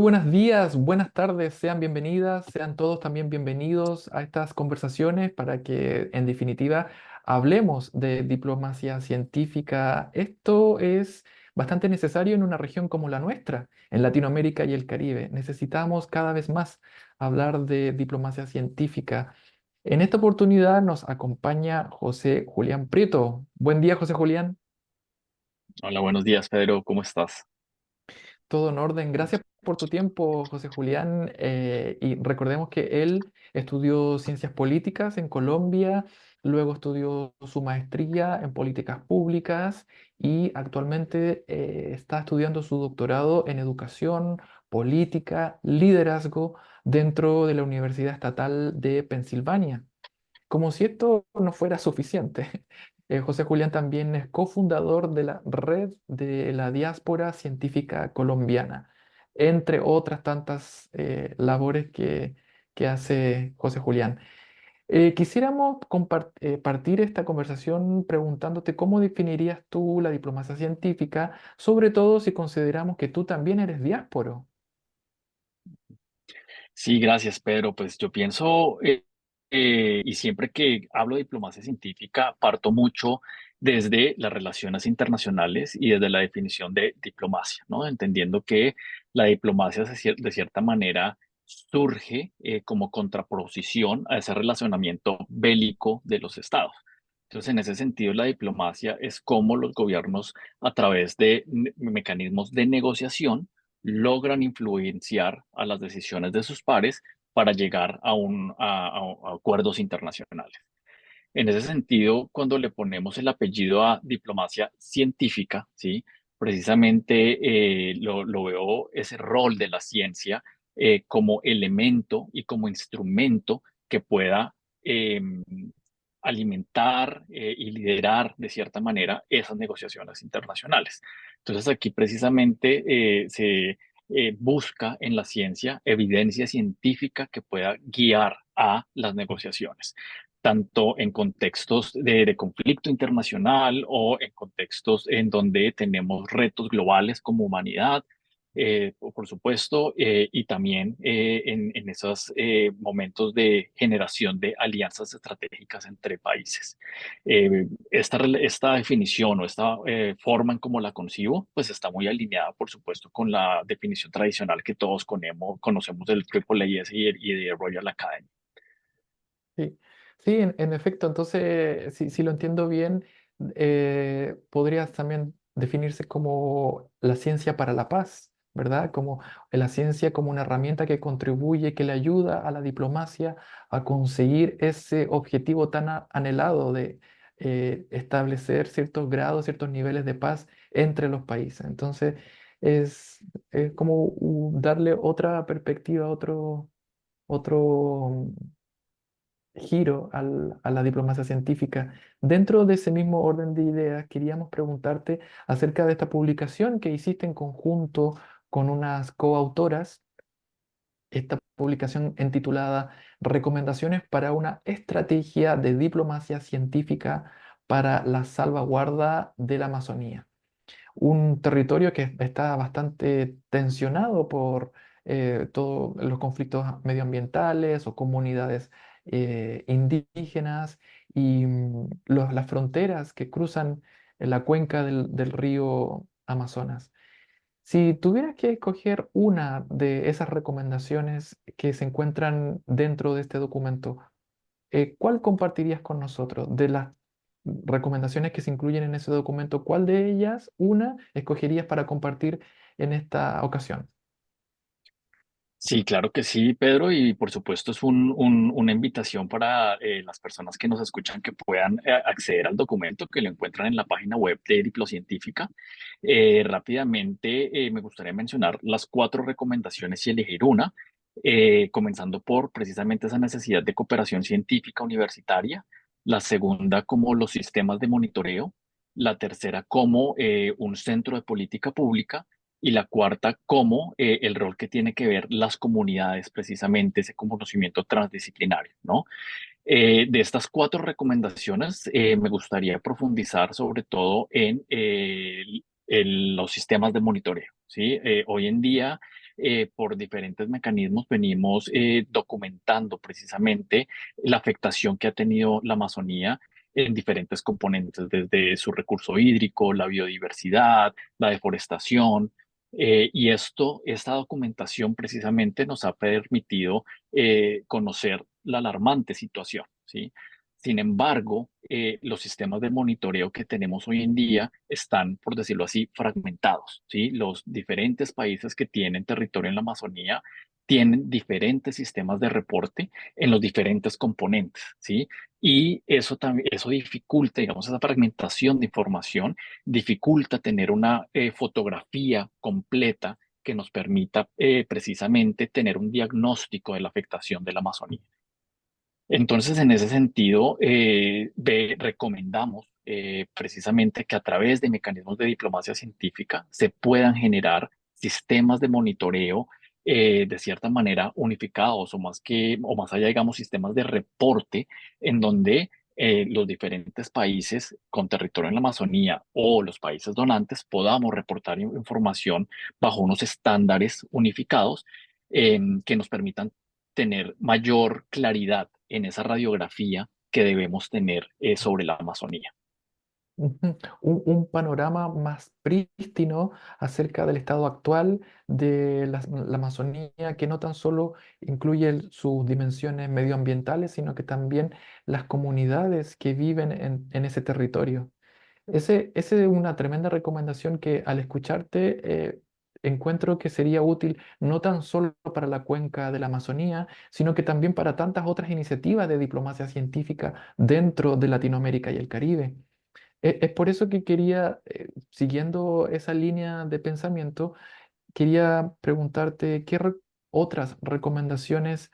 buenos días, buenas tardes, sean bienvenidas, sean todos también bienvenidos a estas conversaciones para que, en definitiva, hablemos de diplomacia científica. Esto es bastante necesario en una región como la nuestra, en Latinoamérica y el Caribe. Necesitamos cada vez más hablar de diplomacia científica. En esta oportunidad nos acompaña José Julián Prieto. Buen día, José Julián. Hola, buenos días, Pedro, ¿cómo estás? Todo en orden. Gracias por tu tiempo, José Julián. Y recordemos que él estudió ciencias políticas en Colombia, luego estudió su maestría en políticas públicas y actualmente está estudiando su doctorado en educación, política, liderazgo dentro de la Universidad Estatal de Pensilvania. Como si esto no fuera suficiente, José Julián también es cofundador de la Red de la Diáspora Científica Colombiana, entre otras tantas labores que hace José Julián. Quisiéramos partir esta conversación preguntándote cómo definirías tú la diplomacia científica, sobre todo si consideramos que tú también eres diásporo. Sí, gracias, Pedro. Pues yo pienso, y siempre que hablo de diplomacia científica, parto mucho desde las relaciones internacionales y desde la definición de diplomacia, ¿no? Entendiendo que la diplomacia de cierta manera surge como contraposición a ese relacionamiento bélico de los estados. Entonces, en ese sentido, la diplomacia es cómo los gobiernos, a través de mecanismos de negociación, logran influenciar a las decisiones de sus pares para llegar a acuerdos internacionales. En ese sentido, cuando le ponemos el apellido a diplomacia científica, ¿sí? Precisamente lo veo ese rol de la ciencia como elemento y como instrumento que pueda eh, alimentar y liderar de cierta manera esas negociaciones internacionales. Entonces aquí precisamente se busca en la ciencia evidencia científica que pueda guiar a las negociaciones, tanto en contextos de conflicto internacional o en contextos en donde tenemos retos globales como humanidad, por supuesto, y también en esos momentos de generación de alianzas estratégicas entre países. Esta definición o esta forma en cómo la concibo, pues está muy alineada, por supuesto, con la definición tradicional que todos conocemos del AAAS y de Royal Academy. Sí, sí, en efecto, entonces, si lo entiendo bien, podrías también definirse como la ciencia para la paz, ¿verdad? Como la ciencia como una herramienta que contribuye, que le ayuda a la diplomacia a conseguir ese objetivo tan anhelado de establecer ciertos grados, ciertos niveles de paz entre los países. Entonces, es, es como darle otra perspectiva, otro giro a la diplomacia científica. Dentro de ese mismo orden de ideas, queríamos preguntarte acerca de esta publicación que hiciste en conjunto con unas coautoras, esta publicación intitulada Recomendaciones para una estrategia de diplomacia científica para la salvaguarda de la Amazonía, un territorio que está bastante tensionado por todos los conflictos medioambientales o comunidades indígenas y las fronteras que cruzan la cuenca del río Amazonas. Si tuvieras que escoger una de esas recomendaciones que se encuentran dentro de este documento, ¿cuál compartirías con nosotros de las recomendaciones que se incluyen en ese documento? ¿Cuál de ellas, una, escogerías para compartir en esta ocasión? Sí, claro que sí, Pedro, y por supuesto es una invitación para las personas que nos escuchan que puedan acceder al documento que lo encuentran en la página web de Diplocientífica. Rápidamente me gustaría mencionar las cuatro recomendaciones y elegir una, comenzando por precisamente esa necesidad de cooperación científica universitaria, la segunda como los sistemas de monitoreo, la tercera como un centro de política pública y la cuarta, como el rol que tiene que ver las comunidades, precisamente ese conocimiento transdisciplinario, ¿no? De estas cuatro recomendaciones, me gustaría profundizar sobre todo en los sistemas de monitoreo, ¿sí? Hoy en día por diferentes mecanismos venimos documentando precisamente la afectación que ha tenido la Amazonía en diferentes componentes, desde su recurso hídrico, la biodiversidad, la deforestación. Y esta documentación precisamente nos ha permitido conocer la alarmante situación, ¿sí? Sin embargo, los sistemas de monitoreo que tenemos hoy en día están, por decirlo así, fragmentados, ¿sí? Los diferentes países que tienen territorio en la Amazonía tienen diferentes sistemas de reporte en los diferentes componentes, ¿sí? Y eso también, eso dificulta, digamos, esa fragmentación de información, dificulta tener una fotografía completa que nos permita precisamente tener un diagnóstico de la afectación de la Amazonía. Entonces, en ese sentido, recomendamos precisamente que a través de mecanismos de diplomacia científica se puedan generar sistemas de monitoreo de cierta manera unificados o más allá, digamos, sistemas de reporte en donde los diferentes países con territorio en la Amazonía o los países donantes podamos reportar información bajo unos estándares unificados que nos permitan tener mayor claridad en esa radiografía que debemos tener sobre la Amazonía. Ujú. Un panorama más prístino acerca del estado actual de la Amazonía, que no tan solo incluye sus dimensiones medioambientales, sino que también las comunidades que viven en ese territorio. Ese es una tremenda recomendación que al escucharte encuentro que sería útil no tan solo para la cuenca de la Amazonía, sino que también para tantas otras iniciativas de diplomacia científica dentro de Latinoamérica y el Caribe. Es por eso que quería, siguiendo esa línea de pensamiento, quería preguntarte otras recomendaciones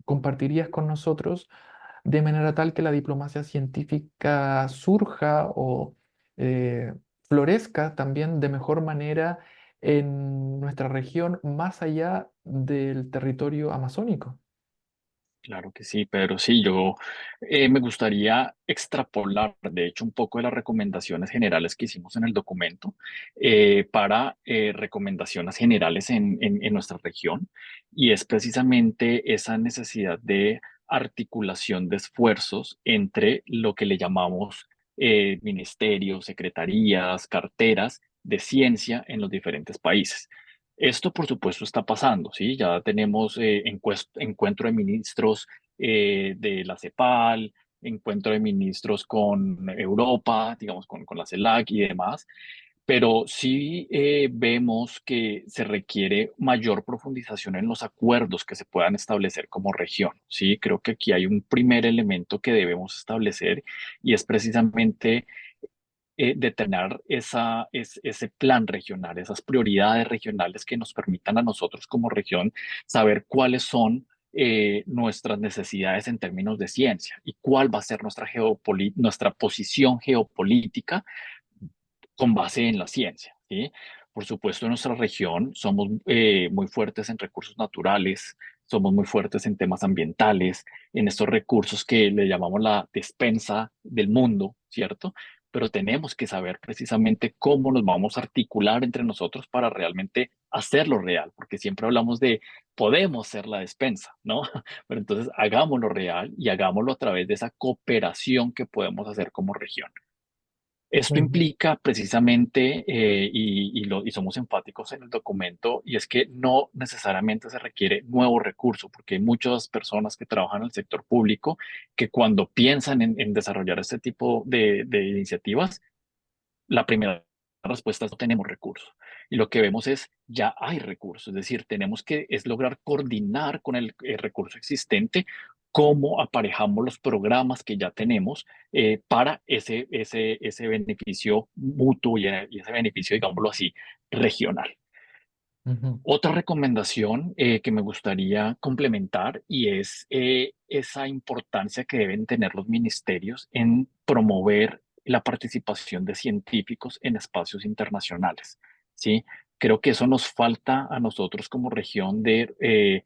compartirías con nosotros de manera tal que la diplomacia científica surja o eh, florezca también de mejor manera en nuestra región más allá del territorio amazónico. Claro que sí, Pedro. Sí, yo me gustaría extrapolar, de hecho, un poco de las recomendaciones generales que hicimos en el documento para recomendaciones generales en nuestra región. Y es precisamente esa necesidad de articulación de esfuerzos entre lo que le llamamos ministerios, secretarías, carteras de ciencia en los diferentes países. Esto, por supuesto, está pasando, ¿sí? Ya tenemos encuentro de ministros de la CEPAL, encuentro de ministros con Europa, digamos, con la CELAC y demás, pero sí vemos que se requiere mayor profundización en los acuerdos que se puedan establecer como región, ¿sí? Creo que aquí hay un primer elemento que debemos establecer y es precisamente determinar ese plan regional, esas prioridades regionales que nos permitan a nosotros como región saber cuáles son nuestras necesidades en términos de ciencia y cuál va a ser nuestra posición geopolítica con base en la ciencia, ¿sí? Por supuesto, en nuestra región somos muy fuertes en recursos naturales, somos muy fuertes en temas ambientales, en estos recursos que le llamamos la despensa del mundo, ¿cierto? Pero tenemos que saber precisamente cómo nos vamos a articular entre nosotros para realmente hacerlo real, porque siempre hablamos de podemos ser la despensa, ¿no? Pero entonces hagámoslo real y hagámoslo a través de esa cooperación que podemos hacer como región. Esto Ujú, implica precisamente, y somos enfáticos en el documento, y es que no necesariamente se requiere nuevo recurso, porque hay muchas personas que trabajan en el sector público que cuando piensan en desarrollar este tipo de iniciativas, la primera respuesta es no tenemos recursos. Y lo que vemos es ya hay recursos, es decir, tenemos que es lograr coordinar con el recurso existente cómo aparejamos los programas que ya tenemos para ese beneficio mutuo y ese beneficio, digámoslo así, regional. ujú, Otra recomendación que me gustaría complementar y es esa importancia que deben tener los ministerios en promover la participación de científicos en espacios internacionales, ¿sí? Creo que eso nos falta a nosotros como región de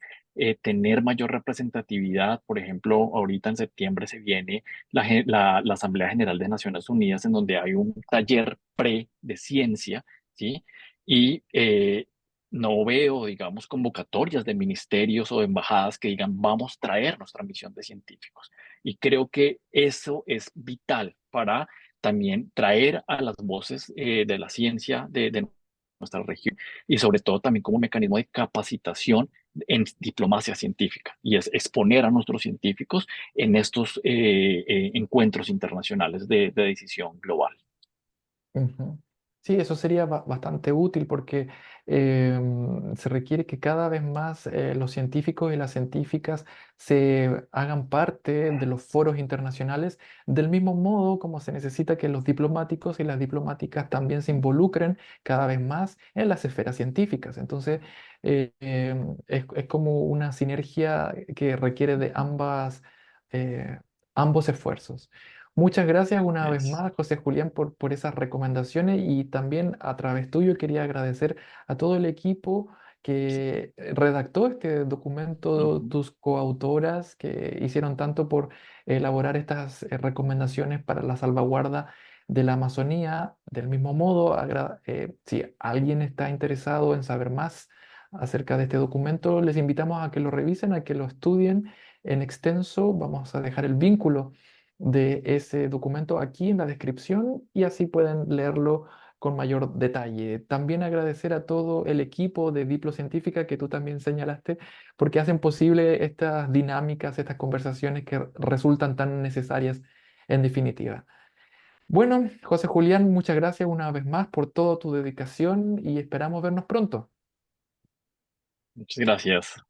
tener mayor representatividad. Por ejemplo, ahorita en septiembre se viene la Asamblea General de Naciones Unidas en donde hay un taller pre de ciencia, ¿sí? Y no veo, digamos, convocatorias de ministerios o de embajadas que digan, vamos a traer nuestra misión de científicos. Y creo que eso es vital para también traer a las voces de la ciencia de nuestra región y sobre todo también como mecanismo de capacitación en diplomacia científica y es exponer a nuestros científicos en estos encuentros internacionales de decisión global. Ujú. Sí, eso sería bastante útil porque se requiere que cada vez más los científicos y las científicas se hagan parte de los foros internacionales, del mismo modo como se necesita que los diplomáticos y las diplomáticas también se involucren cada vez más en las esferas científicas. Entonces, es como una sinergia que requiere de ambos esfuerzos. Muchas gracias una vez Es. más, José Julián, por esas recomendaciones y también a través tuyo quería agradecer a todo el equipo que redactó este documento, Ujú. tus coautoras que hicieron tanto por elaborar estas recomendaciones para la salvaguarda de la Amazonía. Del mismo modo, si alguien está interesado en saber más acerca de este documento, les invitamos a que lo revisen, a que lo estudien en extenso. Vamos a dejar el vínculo de ese documento aquí en la descripción y así pueden leerlo con mayor detalle. También agradecer a todo el equipo de Diplo Científica que tú también señalaste, porque hacen posible estas dinámicas, estas conversaciones que resultan tan necesarias en definitiva. Bueno, José Julián, muchas gracias una vez más por toda tu dedicación y esperamos vernos pronto. Muchas gracias.